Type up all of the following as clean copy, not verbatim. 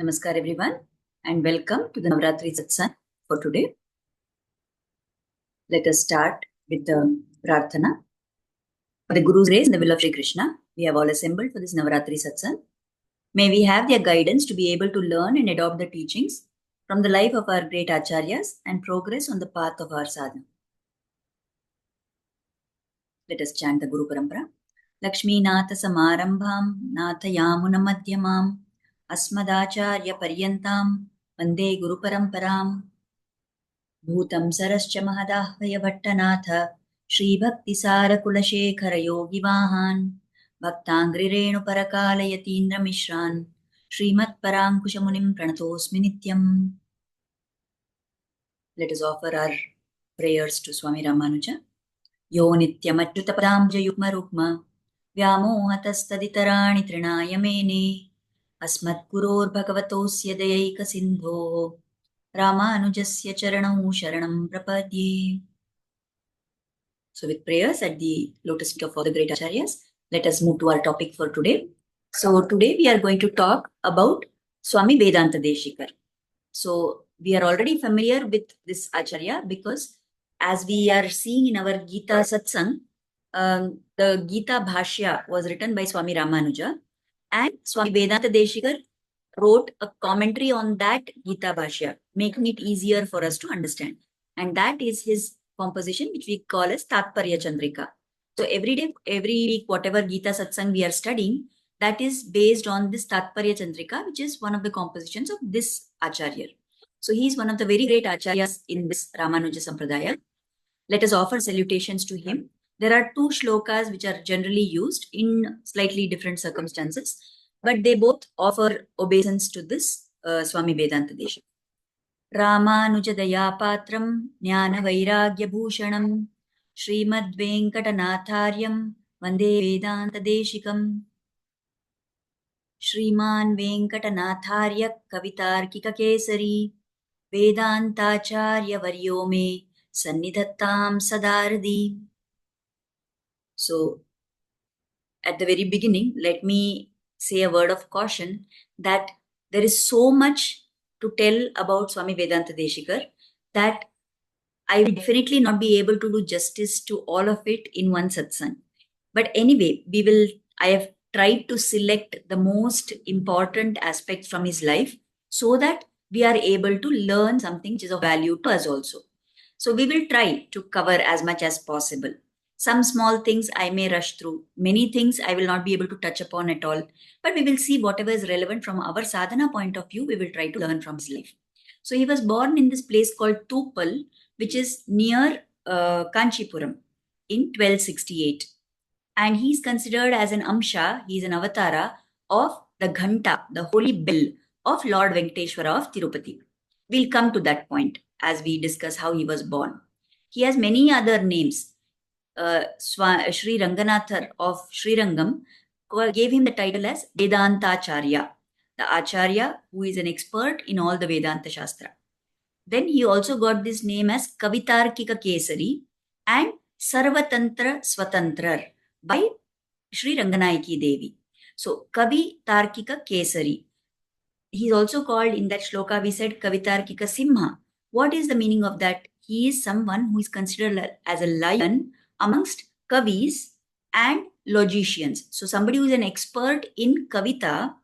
Namaskar everyone and welcome to the Navratri Satsang for today. Let us start with the Prarthana. For the Guru's grace and the will of Shri Krishna, we have all assembled for this Navratri Satsang. May we have their guidance to be able to learn and adopt the teachings from the life of our great Acharyas and progress on the path of our sadhana. Let us chant the Guru Parampara. Lakshmi Natha Samarambham Natha Yamuna Madhyamam Asmadacharya Paryantam Vande Guru Paramparam भूतं सरश्च महदाह्वय भट्टनाथ श्रीभक्तिसारकुलशेखरयोगिवाहान् भक्ताङ्घ्रिरेणुपरकालयतीन्द्रमिश्रान् श्रीमत्पराङ्कुशमुनिं प्रणतोऽस्मि नित्यम्. Let us offer our prayers to Swami Ramanuja. Yo nityamachyutapadaambujayugmarukma व्यामोहतस्तदितराणि तृणाय मेने अस्मद्गुरोर्भगवतोऽस्य दयैकसिन्धोः Ramanujasya charanau sharanam prapadye. So with prayers at the lotus feet of all the great acharyas, let us move to our topic for today. So today we are going to talk about Swami Vedanta Deshikar. So we are already familiar with this acharya because as we are seeing in our Gita Satsang, the Gita Bhashya was written by Swami Ramanuja and Swami Vedanta Deshikar wrote a commentary on that Gita Bhashya, making it easier for us to understand. And that is his composition, which we call as Tatparya Chandrika. So every day, every week, whatever Gita Satsang we are studying, that is based on this Tatparya Chandrika, which is one of the compositions of this Acharya. So he is one of the very great Acharyas in this Ramanuja Sampradaya. Let us offer salutations to him. There are two shlokas which are generally used in slightly different circumstances, but they both offer obeisance to this Swami Vedanta Desha. Ramanuja Dayapatram Jnana Vairagya Bhushanam Srimad Venkatanathaaryam Vande Vedanta Deshikam. Shriman Venkatanathārya Kavitarkika Kesari Vedantacharya Varyo Me Sannidhattam Sadardi. So, at the very beginning, let me say a word of caution that there is so much to tell about Swami Vedanta Deshikar that I will definitely not be able to do justice to all of it in one satsang. But anyway, I have tried to select the most important aspects from his life so that we are able to learn something which is of value to us also. So we will try to cover as much as possible. Some small things I may rush through. Many things I will not be able to touch upon at all. But we will see whatever is relevant from our sadhana point of view, we will try to learn from his life. So he was born in this place called Tupal, which is near Kanchipuram in 1268. And he is considered as an Amsha, he is an avatara of the Ghanta, the holy bell of Lord Venkateshwara of Tirupati. We'll come to that point as we discuss how he was born. He has many other names. Sri Ranganathar of Sri Rangam gave him the title as Vedantacharya, the Acharya who is an expert in all the Vedanta Shastra. Then he also got this name as Kavitarkika Kesari and Sarvatantra Swatantrar by Sri Ranganayaki Devi. So Kavi Tarkika Kesari. He is also called in that shloka, we said Kavitarkika Simha. What is the meaning of that? He is someone who is considered as a lion amongst kavis and logicians. So somebody who is an expert in kavita,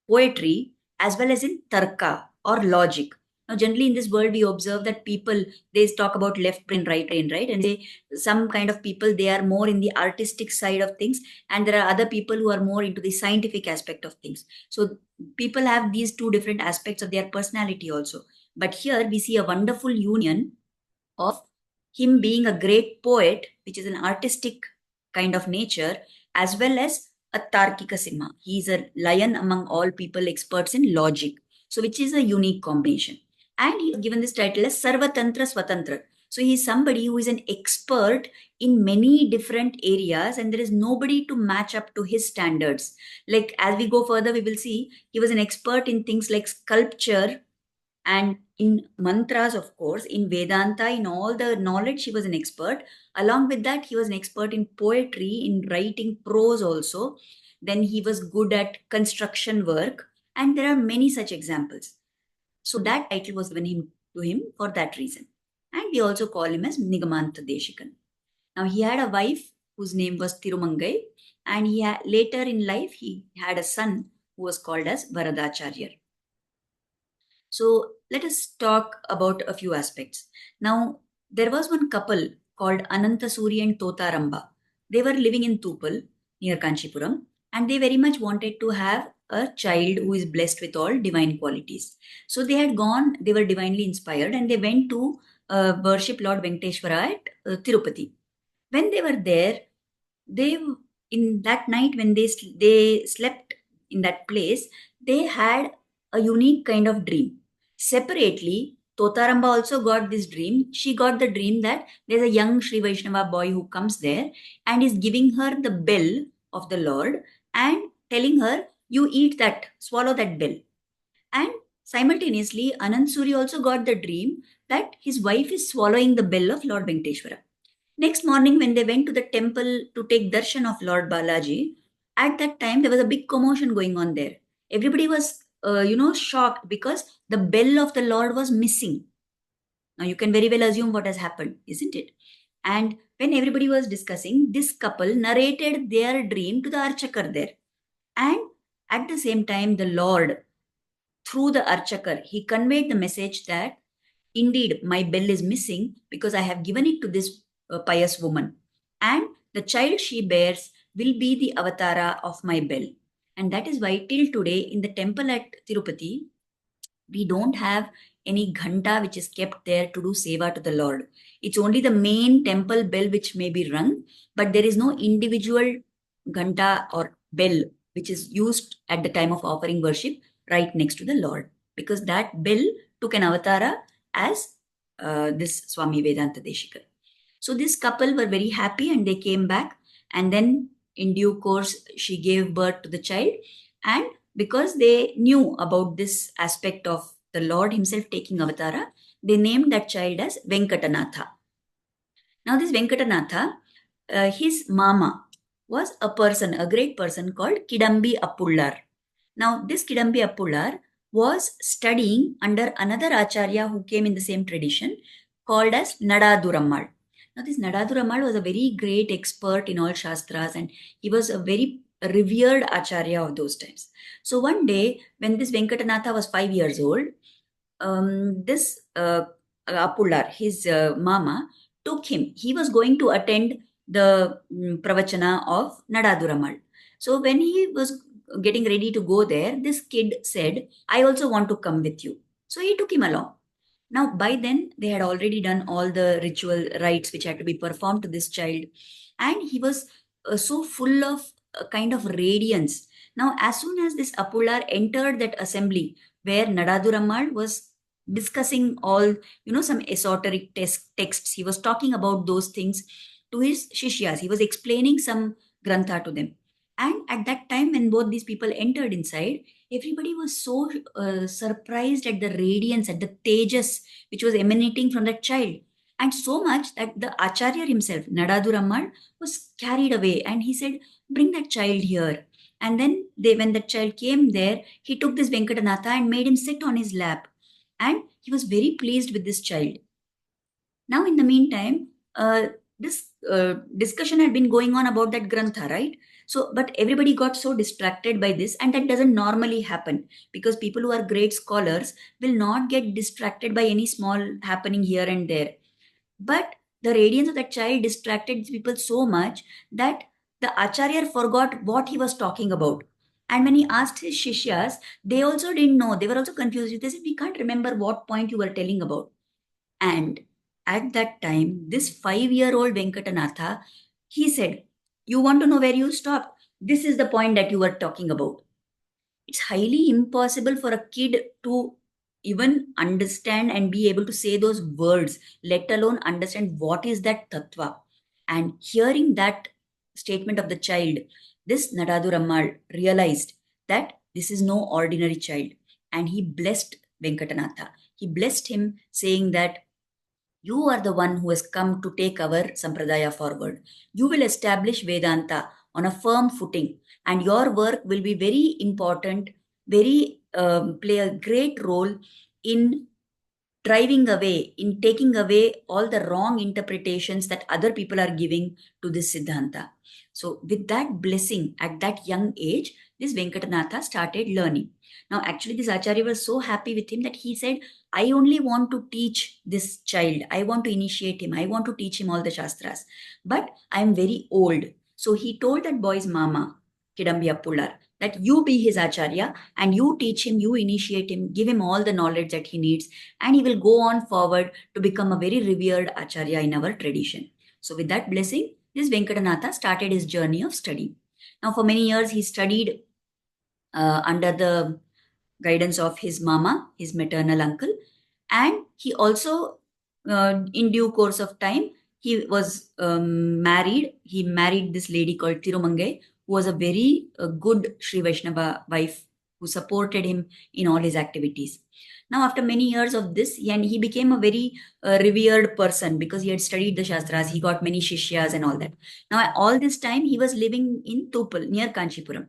poetry, as well as in tarka or logic. Now, generally in this world, we observe that people, they talk about left brain, right brain, right? And some kind of people, they are more in the artistic side of things. And there are other people who are more into the scientific aspect of things. So people have these two different aspects of their personality also. But here we see a wonderful union of him being a great poet, which is an artistic kind of nature, as well as a Tarkika Simha. He is a lion among all people experts in logic. So which is a unique combination. And he is given this title as Sarvatantra Swatantra. So he is somebody who is an expert in many different areas and there is nobody to match up to his standards. Like as we go further, we will see he was an expert in things like sculpture and in mantras, of course, in Vedanta, in all the knowledge, he was an expert. Along with that, he was an expert in poetry, in writing prose also. Then he was good at construction work. And there are many such examples. So that title was given to him for that reason. And we also call him as Nigamanta Deshikan. Now he had a wife whose name was Tirumangai, and later in life he had a son who was called as Varadacharya. So let us talk about a few aspects. Now, there was one couple called Anantasuri and Totaramba. They were living in Tupal near Kanchipuram, and they very much wanted to have a child who is blessed with all divine qualities. So they were divinely inspired, and they went to worship Lord Venkateshwara at Tirupati. When they were there, they in that night when they slept in that place, they had a unique kind of dream. Separately, Totaramba also got this dream. She got the dream that there's a young Sri Vaishnava boy who comes there and is giving her the bell of the Lord and telling her, you eat that, swallow that bell. And simultaneously, Anand Suri also got the dream that his wife is swallowing the bell of Lord Venkateshwara. Next morning, when they went to the temple to take darshan of Lord Balaji, at that time there was a big commotion going on there. Everybody was, shocked because the bell of the Lord was missing. Now you can very well assume what has happened, isn't it? And when everybody was discussing, this couple narrated their dream to the Archakar there. And at the same time, the Lord, through the Archakar, he conveyed the message that indeed my bell is missing because I have given it to this pious woman. And the child she bears will be the avatara of my bell. And that is why till today in the temple at Tirupati, we don't have any ghanta which is kept there to do seva to the Lord. It's only the main temple bell which may be rung, but there is no individual ghanta or bell which is used at the time of offering worship right next to the Lord, because that bell took an avatara as this Swami Vedanta Deshikar. So this couple were very happy and they came back, and then in due course she gave birth to the child. And because they knew about this aspect of the Lord himself taking avatara, they named that child as Venkatanatha. Now this Venkatanatha, his mama was a great person called Kidambi Appullar. Now this Kidambi Appullar was studying under another Acharya who came in the same tradition called as Nadadurammal. Now this Nadadurammal was a very great expert in all Shastras, and he was a very revered Acharya of those times. So one day when this Venkatanatha was 5 years old, this Appullar, his mama, took him. He was going to attend the pravachana of Nadadurammal. So when he was getting ready to go there, this kid said, I also want to come with you. So he took him along. Now, by then, they had already done all the ritual rites which had to be performed to this child. And he was so full of a kind of radiance. Now, as soon as this Appullar entered that assembly where Nadadurammal was discussing all, some esoteric texts, he was talking about those things to his Shishyas. He was explaining some grantha to them. And at that time, when both these people entered inside, everybody was so surprised at the radiance, at the tejas which was emanating from that child. And so much that the Acharya himself, Nadadurammal, was carried away. And he said, bring that child here. And then when the child came there, he took this Venkatanatha and made him sit on his lap. And he was very pleased with this child. Now, in the meantime, this discussion had been going on about that grantha, right? So, but everybody got so distracted by this, and that doesn't normally happen because people who are great scholars will not get distracted by any small happening here and there. But the radiance of that child distracted people so much that the Acharya forgot what he was talking about. And when he asked his Shishyas, they also didn't know. They were also confused. They said, we can't remember what point you were telling about. And at that time, this 5-year-old Venkatanatha, he said, you want to know where you stopped? This is the point that you were talking about. It's highly impossible for a kid to even understand and be able to say those words, let alone understand what is that tattva. And hearing that statement of the child, this Nadadurammal realized that this is no ordinary child. And he blessed Venkatanatha. He blessed him, saying that you are the one who has come to take our Sampradaya forward. You will establish Vedanta on a firm footing, and your work will be very important, very play a great role in in taking away all the wrong interpretations that other people are giving to this Siddhanta. So, with that blessing at that young age, this Venkatanatha started learning. Now, actually, this Acharya was so happy with him that he said, I only want to teach this child. I want to initiate him. I want to teach him all the Shastras. But I am very old. So, he told that boy's mama, Kidambiya Pullar, that you be his Acharya and you teach him, you initiate him, give him all the knowledge that he needs, and he will go on forward to become a very revered Acharya in our tradition. So, with that blessing, this Venkatanatha started his journey of study. Now, for many years, he studied under the guidance of his mama, his maternal uncle, and he also, in due course of time, he was married. He married this lady called Tirumangai, who was a very good Sri Vaishnava wife who supported him in all his activities. Now, after many years of this, and he became a very revered person because he had studied the Shastras, he got many Shishyas and all that. Now, all this time, he was living in Tupal near Kanchipuram.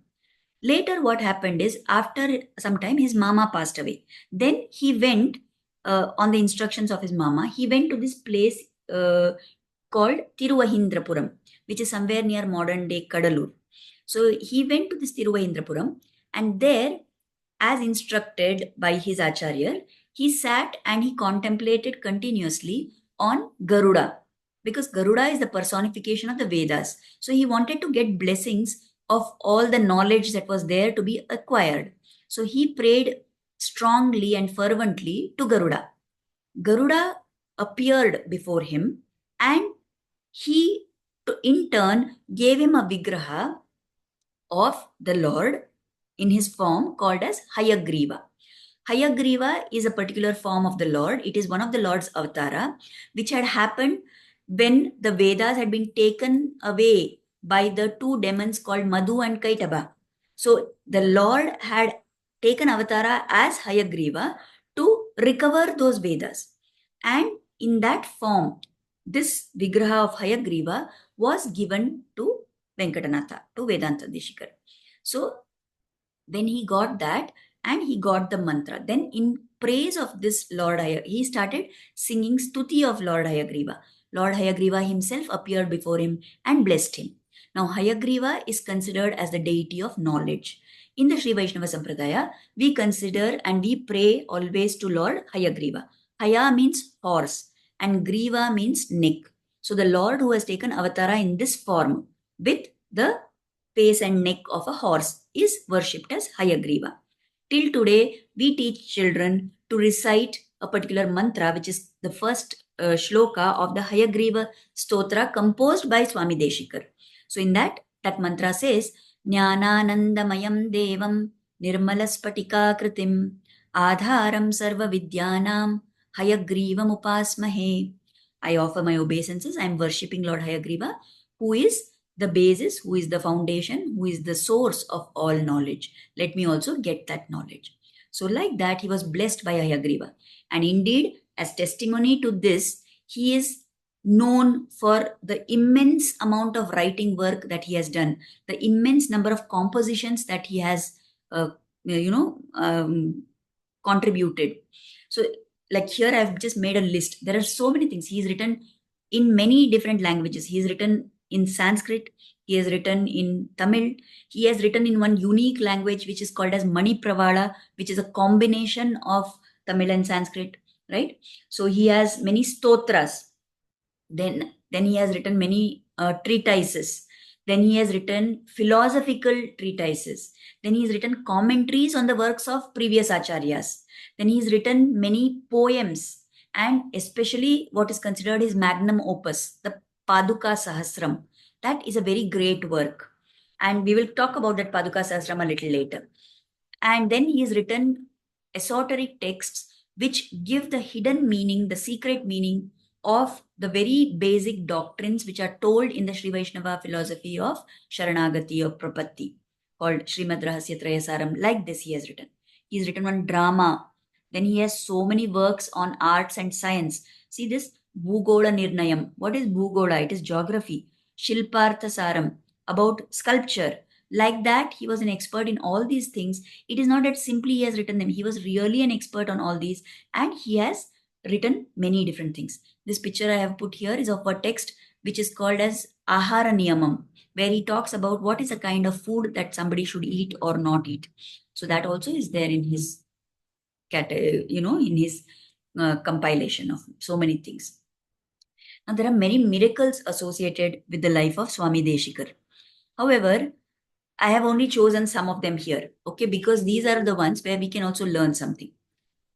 Later, what happened is, after some time, his mama passed away. Then he went, on the instructions of his mama, he went to this place called Tiruvahindrapuram, which is somewhere near modern day Kadalur. So he went to this Tiruvahindrapuram, and there, as instructed by his Acharya, he sat and he contemplated continuously on Garuda, because Garuda is the personification of the Vedas. So he wanted to get blessings of all the knowledge that was there to be acquired. So he prayed strongly and fervently to Garuda. Garuda appeared before him, and he in turn gave him a vigraha of the Lord in his form called as Hayagriva. Hayagriva is a particular form of the Lord. It is one of the Lord's avatara, which had happened when the Vedas had been taken away by the two demons called Madhu and Kaitaba. So the Lord had taken avatara as Hayagriva to recover those Vedas. And in that form, this Vigraha of Hayagriva was given to Venkatanatha, to Vedanta Deshikar. So when he got that and he got the mantra, then in praise of this Lord he started singing stuti of Lord Hayagriva. Lord Hayagriva himself appeared before him and blessed him. Now, Hayagriva is considered as the deity of knowledge. In the Sri Vaishnava Sampradaya, we consider and we pray always to Lord Hayagriva. Haya means horse and Griva means neck. So, the Lord who has taken avatara in this form with the face and neck of a horse is worshipped as Hayagriva. Till today, we teach children to recite a particular mantra, which is the first shloka of the Hayagriva Stotra composed by Swami Deshikar. So in that mantra says, Jnananandamayam Devam Nirmalaspatika Kritim Adharam Sarva Vidyanam Hayagrivam Upasmahe. I offer my obeisances. I am worshipping Lord Hayagriva, who is the basis, who is the foundation, who is the source of all knowledge. Let me also get that knowledge. So like that, he was blessed by Hayagriva. And indeed, as testimony to this, he is known for the immense amount of writing work that he has done, the immense number of compositions that he has, contributed. So like here, I've just made a list. There are so many things. He's written in many different languages. He's written in Sanskrit, he has written in Tamil, he has written in one unique language which is called as Mani Pravala, which is a combination of Tamil and Sanskrit, right? So he has many stotras. Then he has written many treatises. Then he has written philosophical treatises. Then he has written commentaries on the works of previous acharyas. Then he has written many poems, and especially what is considered his magnum opus, the Paduka Sahasram. That is a very great work. And we will talk about that Paduka Sahasram a little later. And then he has written esoteric texts which give the hidden meaning, the secret meaning of the very basic doctrines which are told in the Sri Vaishnava philosophy of Sharanagati or Prapatti, called Srimad Rahasya Trayasaram. Like this he has written. He has written one drama. Then he has so many works on arts and science. See this Bhugola Nirnayam. What is Bhugola? It is geography. Shilpartha Saram, about sculpture. Like that, he was an expert in all these things. It is not that simply he has written them. He was really an expert on all these, and he has written many different things. This picture I have put here is of a text which is called as Ahara Niyamam, where he talks about what is a kind of food that somebody should eat or not eat. So that also is there in his in his compilation of so many things. Now, there are many miracles associated with the life of Swami Deshikar. However, I have only chosen some of them here, okay, because these are the ones where we can also learn something.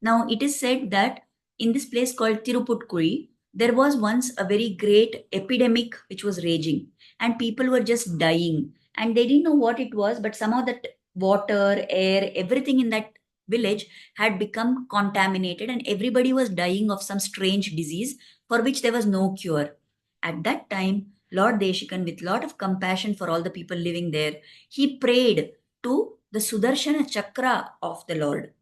Now, it is said that in this place called Tiruputkuri, there was once a very great epidemic which was raging, and people were just dying, and they didn't know what it was, but somehow that water, air, everything in that village had become contaminated, and everybody was dying of some strange disease for which there was no cure. At that time, Lord Deshikan, with lot of compassion for all the people living there, he prayed to the Sudarshana Chakra of the Lord.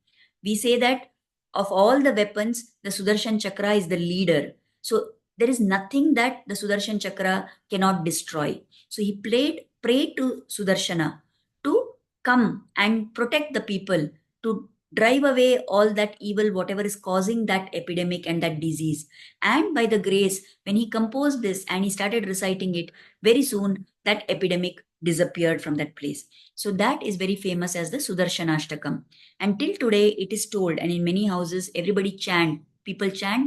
We say that of all the weapons, the Sudarshan Chakra is the leader. So there is nothing that the Sudarshan Chakra cannot destroy. So he prayed to Sudarshana to come and protect the people, to drive away all that evil, whatever is causing that epidemic and that disease. And by the grace, when he composed this and he started reciting it, very soon that epidemic disappeared from that place. So that is very famous as the Sudarshanashtakam. Until today, it is told, and in many houses, people chant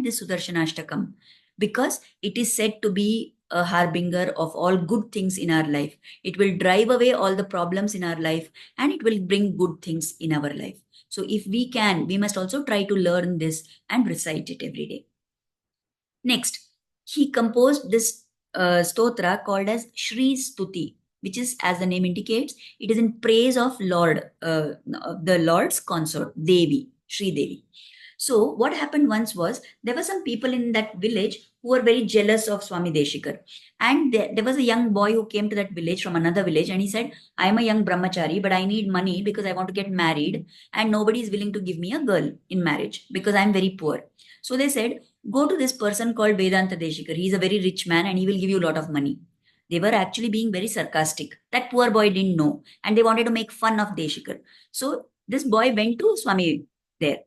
this Sudarshanashtakam because it is said to be a harbinger of all good things in our life. It will drive away all the problems in our life and it will bring good things in our life. So, if we can, we must also try to learn this and recite it every day. Next, he composed this stotra called as Shri Stuti, which is, as the name indicates, it is in praise of the Lord's consort, Devi, Shri Devi. So, what happened once was there were some people in that village who were very jealous of Swami Deshikar. And there was a young boy who came to that village from another village and he said, I am a young brahmachari, but I need money because I want to get married and nobody is willing to give me a girl in marriage because I am very poor. So they said, go to this person called Vedanta Deshikar. He's a very rich man and he will give you a lot of money. They were actually being very sarcastic. That poor boy didn't know and they wanted to make fun of Deshikar. So this boy went to Swami there.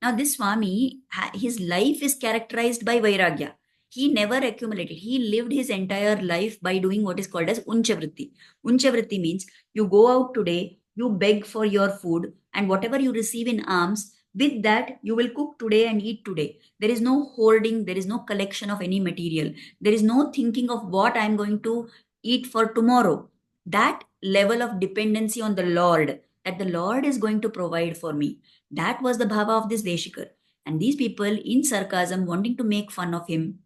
Now, this Swami, his life is characterized by Vairagya. He never accumulated. He lived his entire life by doing what is called as Unchavritti. Unchavritti means you go out today, you beg for your food, and whatever you receive in alms, with that you will cook today and eat today. There is no hoarding, there is no collection of any material. There is no thinking of what I am going to eat for tomorrow. That level of dependency on the Lord, that the Lord is going to provide for me, that was the bhava of this Deshikar. And these people, in sarcasm, wanting to make fun of him,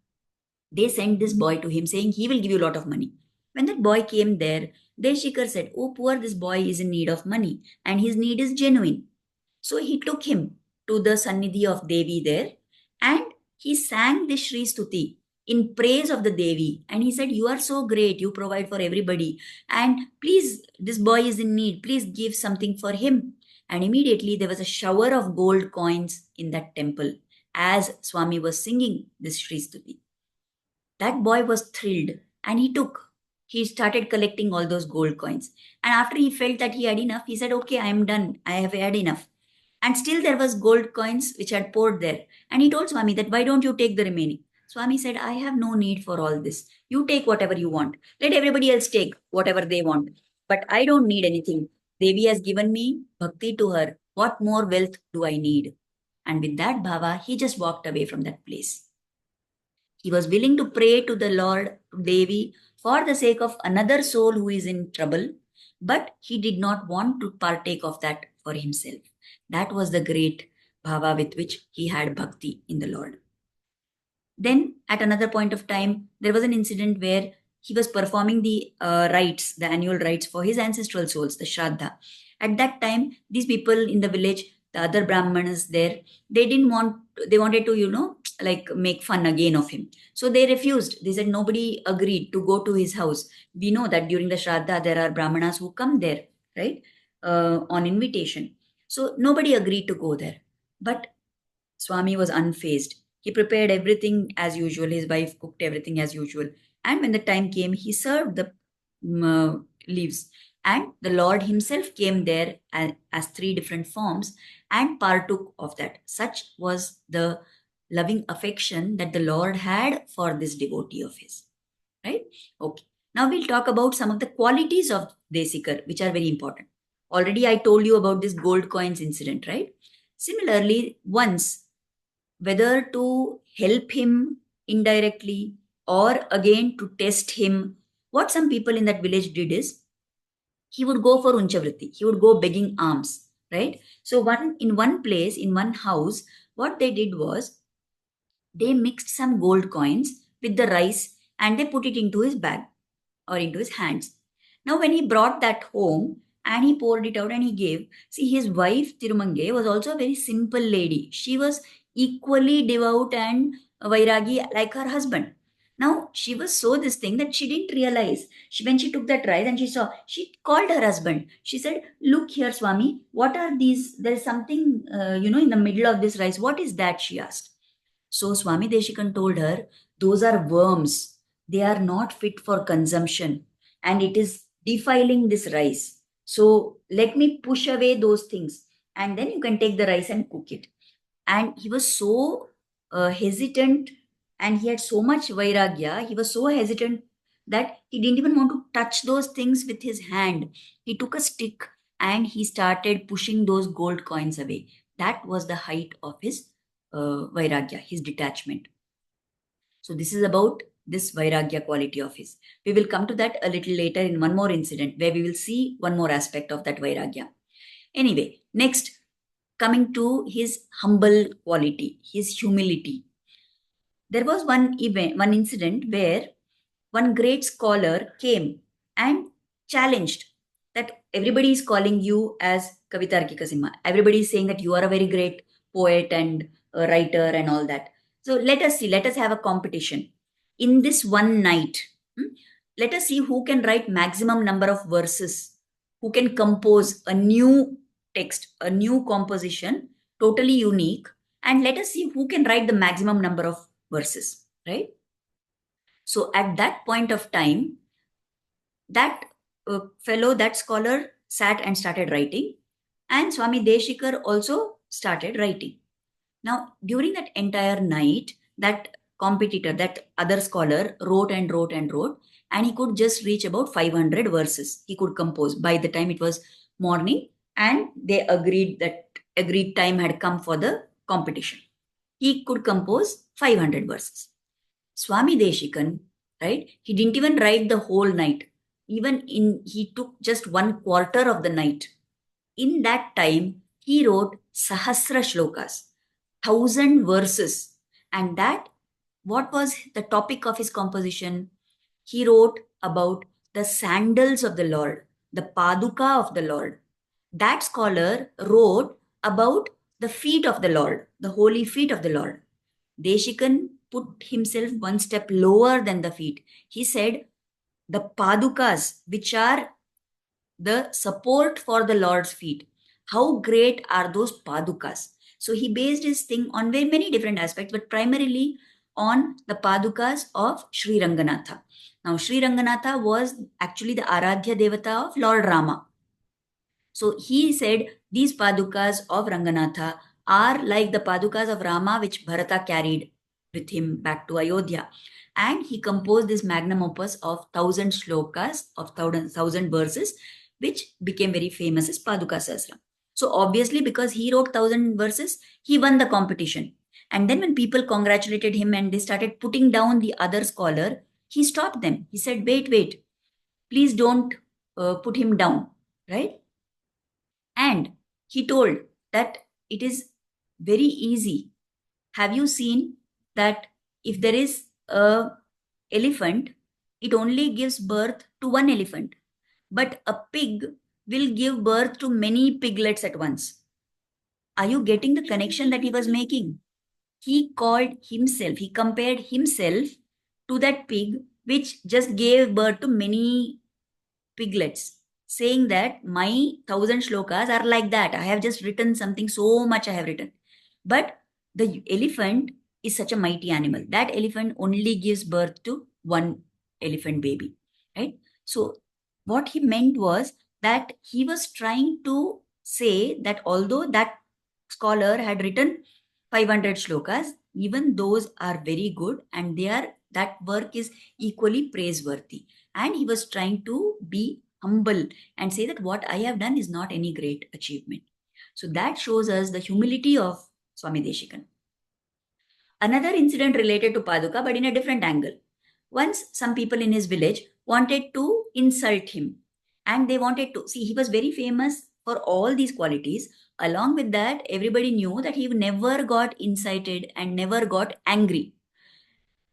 they sent this boy to him saying he will give you a lot of money. When that boy came there, Deshikar said, oh, poor, this boy is in need of money and his need is genuine. So he took him to the Sannidhi of Devi there and he sang this Shri Stuti in praise of the Devi. And he said, you are so great, you provide for everybody. And please, this boy is in need, please give something for him. And immediately there was a shower of gold coins in that temple as Swami was singing this Shri Stuti. That boy was thrilled and he started collecting all those gold coins. And after he felt that he had enough, he said, okay, I am done. I have had enough. And still there was gold coins which had poured there. And he told Swami that, why don't you take the remaining? Swami said, I have no need for all this. You take whatever you want. Let everybody else take whatever they want. But I don't need anything. Devi has given me bhakti to her. What more wealth do I need? And with that bhava, he just walked away from that place. He was willing to pray to the Lord, to Devi, for the sake of another soul who is in trouble, but he did not want to partake of that for himself. That was the great bhava with which he had bhakti in the Lord. Then, at another point of time, there was an incident where he was performing the rites, the annual rites for his ancestral souls, the Shraddha. At that time, these people in the village, the other Brahmanas there, they wanted to, like make fun again of him. So they refused. They said nobody agreed to go to his house. We know that during the Shraddha, there are Brahmanas who come there, right, on invitation. So nobody agreed to go there. But Swami was unfazed. He prepared everything as usual. His wife cooked everything as usual. And when the time came, he served the leaves. And the Lord himself came there as three different forms and partook of that. Such was the loving affection that the Lord had for this devotee of his. Right? Okay. Now we'll talk about some of the qualities of Desikar, which are very important. Already I told you about this gold coins incident, right? Similarly, once, whether to help him indirectly or again to test him, what some people in that village did is he would go for unchavritti. He would go begging alms, right? So one place, in one house, what they did was they mixed some gold coins with the rice and they put it into his bag or into his hands. Now, when he brought that home and he poured it out and he gave, see, his wife Tirumange was also a very simple lady. She was equally devout and vairagi like her husband. Now, she was so this thing that she didn't realize. When she took that rice and she saw, she called her husband. She said, "Look here, Swami, what are these? There is something, in the middle of this rice. What is that?" She asked. So Swami Deshikan told her, "Those are worms. They are not fit for consumption and it is defiling this rice. So let me push away those things and then you can take the rice and cook it." And he was so hesitant and he had so much vairagya. He was so hesitant that he didn't even want to touch those things with his hand. He took a stick and he started pushing those gold coins away. That was the height of his vairagya, his detachment. So this is about this vairagya quality of his. We will come to that a little later in one more incident where we will see one more aspect of that vairagya. Anyway, next, coming to his humble quality, his humility. There was one incident where one great scholar came and challenged that everybody is calling you as Kavitarkika Simha. Everybody is saying that you are a very great poet and a writer and all that. So let us see, let us have a competition. In this one night, let us see who can write maximum number of verses, who can compose a new text, a new composition, totally unique, and let us see who can write the maximum number of verses, right? So at that point of time, that that scholar sat and started writing, and Swami Deshikar also started writing. Now, during that entire night, that competitor, that other scholar, wrote and wrote and wrote, and he could just reach about 500 verses. He could compose by the time it was morning, and they agreed that agreed time had come for the competition. He could compose 500 verses. Swami Deshikan, right? He didn't even write the whole night. He took just 1/4 of the night. In that time, he wrote Sahasra Shlokas, 1,000 verses. And that, what was the topic of his composition? He wrote about the sandals of the Lord, the Paduka of the Lord. That scholar wrote about the feet of the Lord, the holy feet of the Lord. Deshikan put himself one step lower than the feet. He said, the Padukas, which are the support for the Lord's feet. How great are those Padukas? So he based his thing on very many different aspects, but primarily on the Padukas of Sri Ranganatha. Now, Sri Ranganatha was actually the Aradhya Devata of Lord Rama. So he said these Padukas of Ranganatha are like the Padukas of Rama which Bharata carried with him back to Ayodhya. And he composed this magnum opus of 1,000 shlokas, of 1,000 verses, which became very famous as Paduka Sahasram. So obviously, because he wrote 1,000 verses, he won the competition. And then when people congratulated him and they started putting down the other scholar, he stopped them. He said, wait, please don't put him down, right? And he told that it is very easy. Have you seen that if there is a elephant, it only gives birth to one elephant, but a pig will give birth to many piglets at once. Are you getting the connection that he was making? He compared himself to that pig which just gave birth to many piglets, saying that my 1,000 shlokas are like that. I have just written something, so much I have written. But the elephant is such a mighty animal. That elephant only gives birth to one elephant baby, right? So what he meant was that he was trying to say that although that scholar had written 500 shlokas, even those are very good and that work is equally praiseworthy. And he was trying to be humble and say that what I have done is not any great achievement. So that shows us the humility of Swami Deshikan. Another incident related to Paduka, but in a different angle. Once some people in his village wanted to insult him, and they wanted to see, he was very famous for all these qualities. Along with that, everybody knew that he never got incited and never got angry.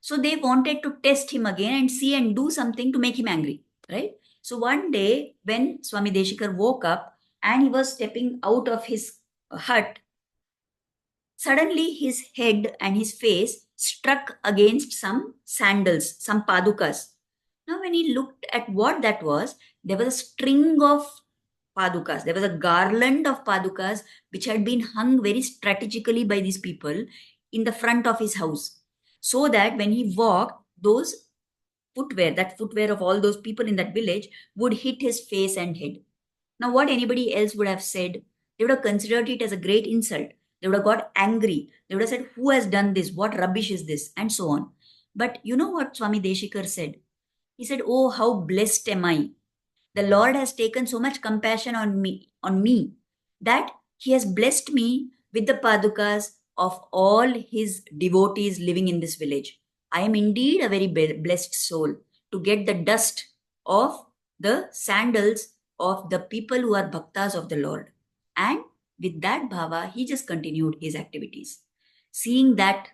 So they wanted to test him again and see and do something to make him angry, right? So one day, when Swami Deshikar woke up and he was stepping out of his hut, suddenly his head and his face struck against some sandals, some padukas. Now, when he looked at what that was, there was a string of padukas. There was a garland of padukas which had been hung very strategically by these people in the front of his house. So that when he walked, those footwear, that footwear of all those people in that village, would hit his face and head. Now, what anybody else would have said, they would have considered it as a great insult. They would have got angry. They would have said, who has done this? What rubbish is this? And so on. But you know what Swami Deshikar said? He said, oh, how blessed am I. The Lord has taken so much compassion on me that he has blessed me with the padukas of all his devotees living in this village. I am indeed a very blessed soul to get the dust of the sandals of the people who are bhaktas of the Lord. And with that bhava, he just continued his activities. Seeing that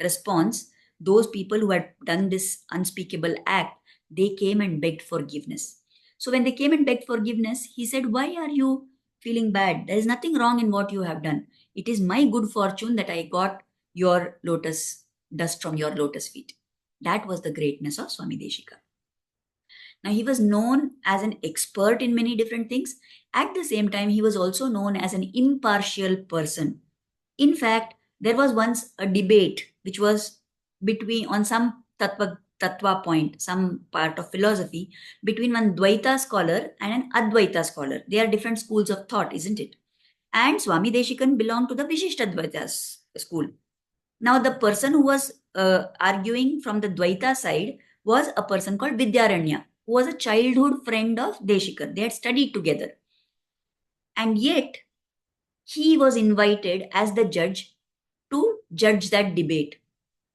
response, those people who had done this unspeakable act, they came and begged forgiveness. So when they came and begged forgiveness, he said, why are you feeling bad? There is nothing wrong in what you have done. It is my good fortune that I got your lotus dust from your lotus feet. That was the greatness of Swami Deshika. Now, he was known as an expert in many different things. At the same time, he was also known as an impartial person. In fact, there was once a debate which was between on some tattva point, some part of philosophy, between one Dvaita scholar and an Advaita scholar. They are different schools of thought, isn't it? And Swami Deshikan belonged to the Vishishtadvaita school. Now, the person who was arguing from the Dvaita side was a person called Vidyaranya, who was a childhood friend of Deshikar. They had studied together. And yet, he was invited as the judge to judge that debate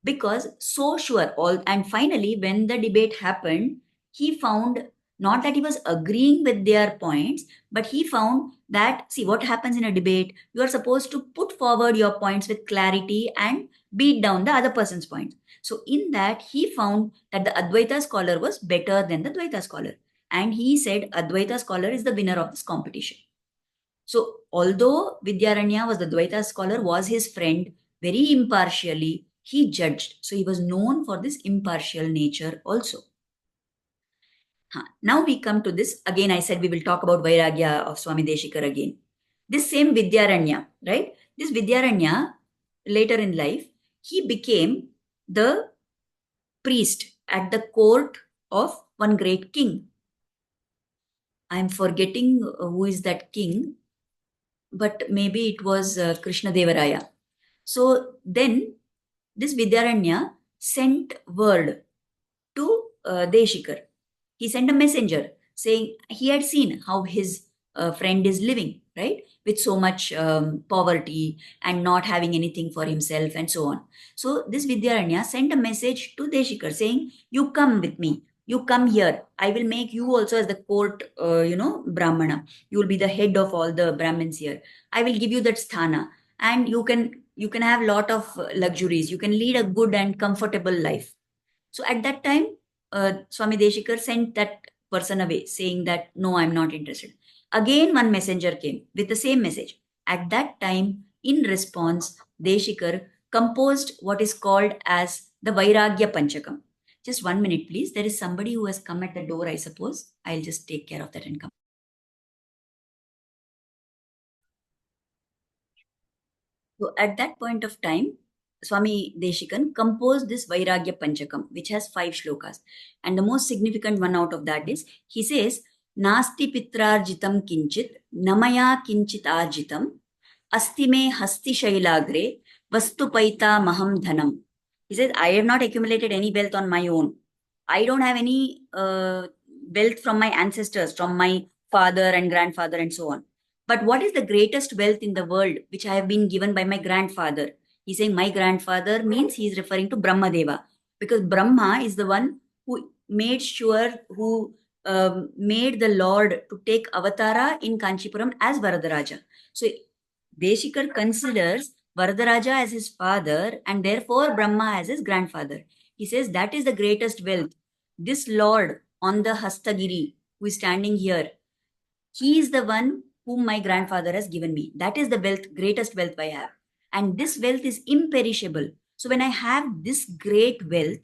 because so sure all. And finally, when the debate happened, he found not that he was agreeing with their points, but he found that, see, what happens in a debate, you are supposed to put forward your points with clarity and beat down the other person's points. So in that, he found that the Advaita scholar was better than the Dvaita scholar, and he said Advaita scholar is the winner of this competition. So although Vidyaranya was the Dvaita scholar, was his friend, very impartially he judged. So he was known for this impartial nature also. Now we come to this. Again, I said we will talk about Vairagya of Swami Deshikar again. This same Vidyaranya, right? This Vidyaranya, later in life, he became the priest at the court of one great king. I am forgetting who is that king, but maybe it was Krishna Devaraya. So then this Vidyaranya sent word to Deshikar. He sent a messenger saying he had seen how his friend is living, right? With so much poverty and not having anything for himself and so on. So this Vidyaranya sent a message to Deshikar saying, you come with me. You come here. I will make you also as the court, Brahmana. You will be the head of all the Brahmins here. I will give you that sthana, and you can have lot of luxuries. You can lead a good and comfortable life. So at that time, Swami Deshikar sent that person away, saying that no, I'm not interested. Again, one messenger came with the same message. At that time, in response, Deshikar composed what is called as the Vairagya Panchakam. Just 1 minute, please. There is somebody who has come at the door, I suppose. I'll just take care of that and come. So at that point of time, Swami Deshikan composed this Vairagya Panchakam, which has 5 shlokas. And the most significant one out of that is, he says, Nasti pitrarjitam kinchit, namaya kinchit arjitam, asti me hasti shailagre, vastu paita maham dhanam. He says, I have not accumulated any wealth on my own. I don't have any wealth from my ancestors, from my father and grandfather and so on. But what is the greatest wealth in the world which I have been given by my grandfather? He's saying my grandfather means he is referring to Brahmadeva, because Brahma is the one who made sure, who made the Lord to take avatara in Kanchipuram as Varadaraja. So Deshikar considers Varadaraja as his father and therefore Brahma as his grandfather. He says that is the greatest wealth. This Lord on the Hastagiri who is standing here, he is the one whom my grandfather has given me. That is the wealth, greatest wealth I have. And this wealth is imperishable. So when I have this great wealth,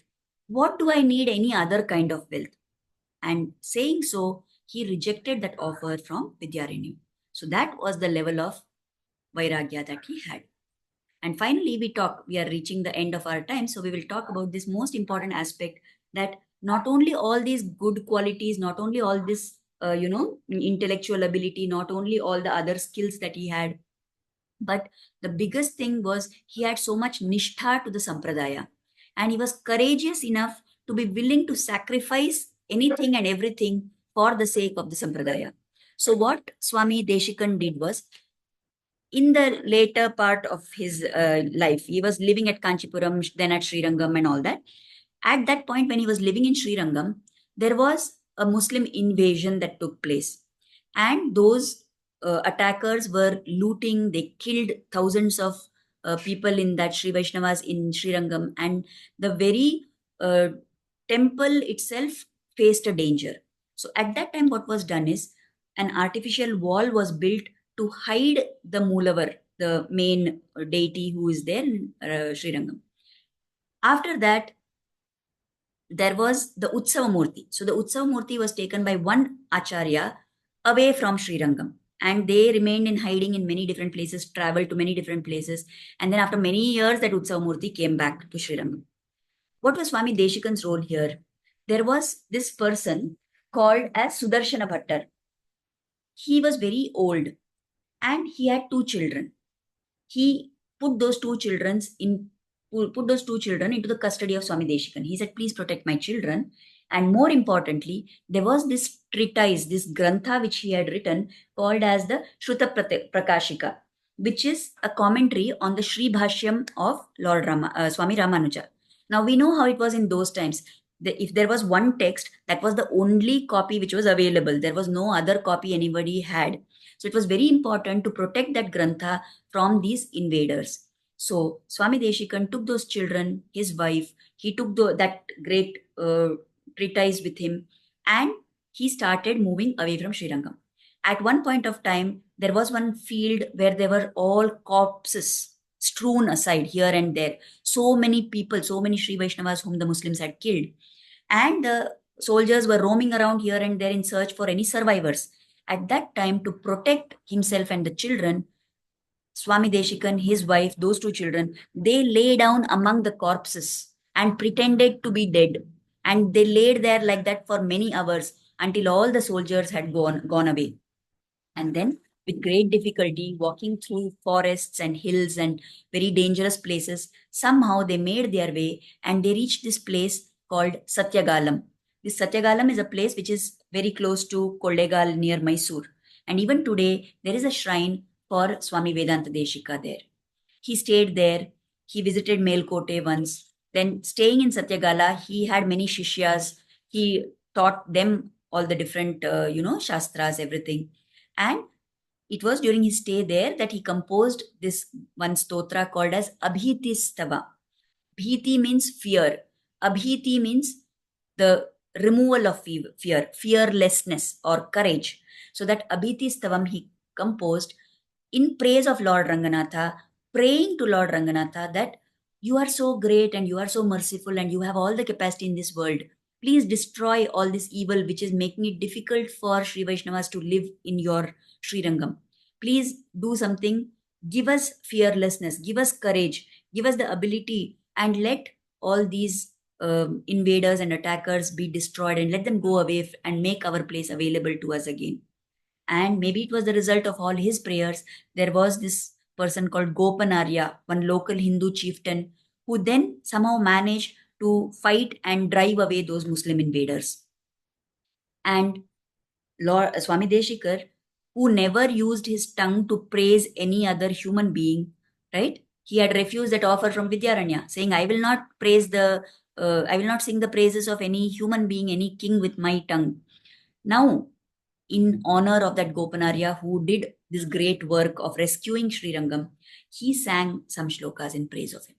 what do I need any other kind of wealth? And saying so, he rejected that offer from Vidyaranyam. So that was the level of Vairagya that he had. And finally, we are reaching the end of our time. So we will talk about this most important aspect, that not only all these good qualities, not only all this, intellectual ability, not only all the other skills that he had, but the biggest thing was he had so much nishtha to the sampradaya. And he was courageous enough to be willing to sacrifice anything and everything for the sake of the sampradaya. So what Swami Deshikan did was, in the later part of his life, he was living at Kanchipuram, then at Srirangam and all that. At that point, when he was living in Srirangam, there was a Muslim invasion that took place. And those attackers were looting, they killed thousands of people in that Sri Vaishnavas in Srirangam. And the very temple itself faced a danger. So at that time, what was done is an artificial wall was built to hide the Moolavar, the main deity who is there in Srirangam. After that, there was the Utsava Murti. So the Utsava Murti was taken by one Acharya away from Srirangam. And they remained in hiding in many different places, traveled to many different places. And then after many years, that Utsava Murti came back to Srirangam. What was Swami Deshikan's role here? There was this person called as Sudarshana Bhattar. He was very old and he had two children. He put those two children into the custody of Swami Deshikan. He said, please protect my children. And more importantly, there was this treatise, this grantha which he had written called as the Shruta Prakashika, which is a commentary on the Sri Bhashyam of Lord Swami Ramanuja. Now we know how it was in those times. If there was one text, that was the only copy which was available. There was no other copy anybody had. So it was very important to protect that grantha from these invaders. So Swami Deshikan took those children, his wife, he took that great treatise with him, and he started moving away from Srirangam. At one point of time, there was one field where there were all corpses strewn aside here and there. So many people, so many Sri Vaishnavas whom the Muslims had killed. And the soldiers were roaming around here and there in search for any survivors. At that time, to protect himself and the children, Swami Deshikan, his wife, those two children, they lay down among the corpses and pretended to be dead. And they laid there like that for many hours until all the soldiers had gone away. And then, with great difficulty, walking through forests and hills and very dangerous places, somehow they made their way and they reached this place called Satyagalam. This Satyagalam is a place which is very close to Kollegal near Mysore. And even today, there is a shrine for Swami Vedanta Deshika there. He stayed there. He visited Melkote once. Then, staying in Satyagala, he had many shishyas. He taught them all the different, shastras, everything. And it was during his stay there that he composed this one stotra called as Abhiti Stava. Bhiti means fear. Abhiti means the removal of fear, fearlessness or courage. So that Abhiti Stavam he composed in praise of Lord Ranganatha, praying to Lord Ranganatha that you are so great and you are so merciful and you have all the capacity in this world. Please destroy all this evil which is making it difficult for Sri Vaishnavas to live in your Srirangam. Please do something. Give us fearlessness, give us courage, give us the ability, and let all these invaders and attackers be destroyed and let them go away and make our place available to us again. And maybe it was the result of all his prayers. There was this person called Gopanarya, one local Hindu chieftain, who then somehow managed to fight and drive away those Muslim invaders. And Lord Swami Deshikar, who never used his tongue to praise any other human being, right? He had refused that offer from Vidyaranya, saying, I will not sing the praises of any human being, any king with my tongue. Now, in honor of that Gopanarya who did this great work of rescuing Sri Rangam, he sang some shlokas in praise of him.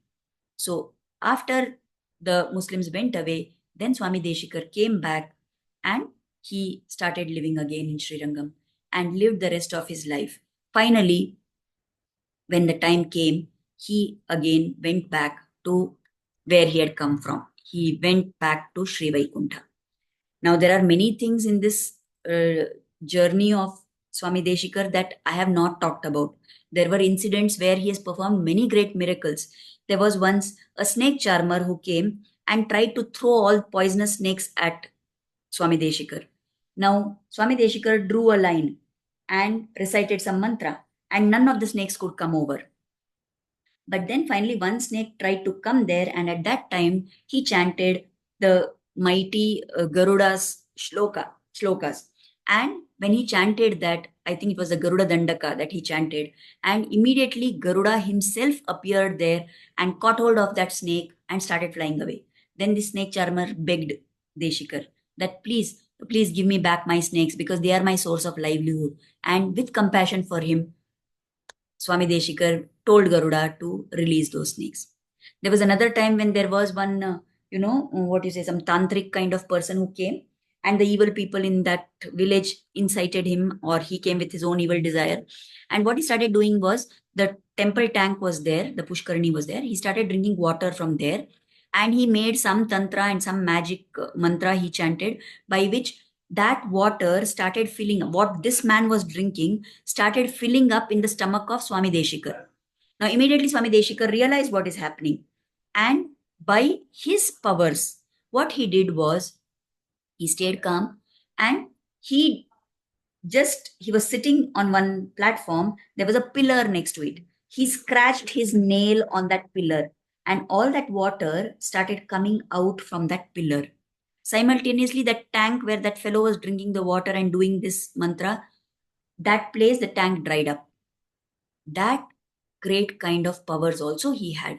So after the Muslims went away, then Swami Deshikar came back and he started living again in Sri Rangam and lived the rest of his life. Finally, when the time came, he again went back to where he had come from. He went back to Sri Vaikuntha. Now, there are many things in this journey of Swami Deshikar that I have not talked about. There were incidents where he has performed many great miracles. There was once a snake charmer who came and tried to throw all poisonous snakes at Swami Deshikar. Now, Swami Deshikar drew a line and recited some mantra, and none of the snakes could come over. But then finally, one snake tried to come there, and at that time, he chanted the mighty Garuda's shlokas. And when he chanted that, I think it was the Garuda Dandaka that he chanted, and immediately Garuda himself appeared there and caught hold of that snake and started flying away. Then the snake charmer begged Deshikar that please give me back my snakes because they are my source of livelihood. And with compassion for him, Swami Deshikar told Garuda to release those snakes. There was another time when there was one, what you say, some tantric kind of person who came, and the evil people in that village incited him, or he came with his own evil desire. And what he started doing was the temple tank was there, the Pushkarani was there. He started drinking water from there, and he made some tantra and some magic mantra he chanted, by which that water started filling up. What this man was drinking started filling up in the stomach of Swami Deshikar. Now, immediately Swami Deshikar realized what is happening. And by his powers, what he did was he stayed calm and he was sitting on one platform. There was a pillar next to it. He scratched his nail on that pillar, and all that water started coming out from that pillar. Simultaneously, that tank where that fellow was drinking the water and doing this mantra, that place, the tank dried up. That great kind of powers also he had.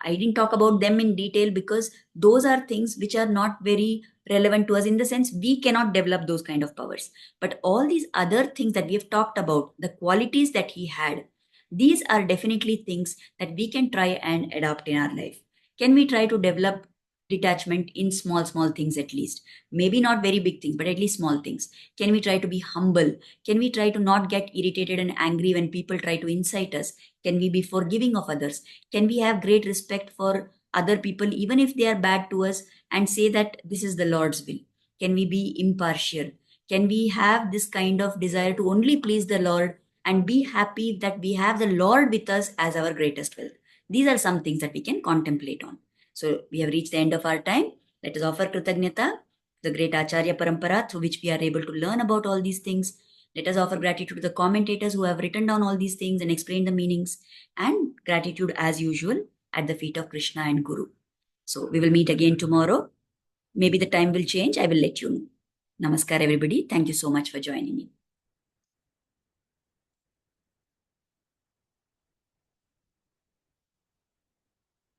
I didn't talk about them in detail because those are things which are not very relevant to us, in the sense we cannot develop those kind of powers. But all these other things that we have talked about, the qualities that he had, these are definitely things that we can try and adopt in our life. Can we try to develop detachment in small things at least? Maybe not very big things, but at least small things. Can we try to be humble? Can we try to not get irritated and angry when people try to incite us? Can we be forgiving of others? Can we have great respect for other people, even if they are bad to us, and say that this is the Lord's will? Can we be impartial? Can we have this kind of desire to only please the Lord and be happy that we have the Lord with us as our greatest wealth? These are some things that we can contemplate on. So we have reached the end of our time. Let us offer Kritagnyata, the great Acharya Parampara through which we are able to learn about all these things. Let us offer gratitude to the commentators who have written down all these things and explained the meanings, and gratitude as usual at the feet of Krishna and Guru. So we will meet again tomorrow. Maybe the time will change. I will let you know. Namaskar, everybody. Thank you so much for joining me.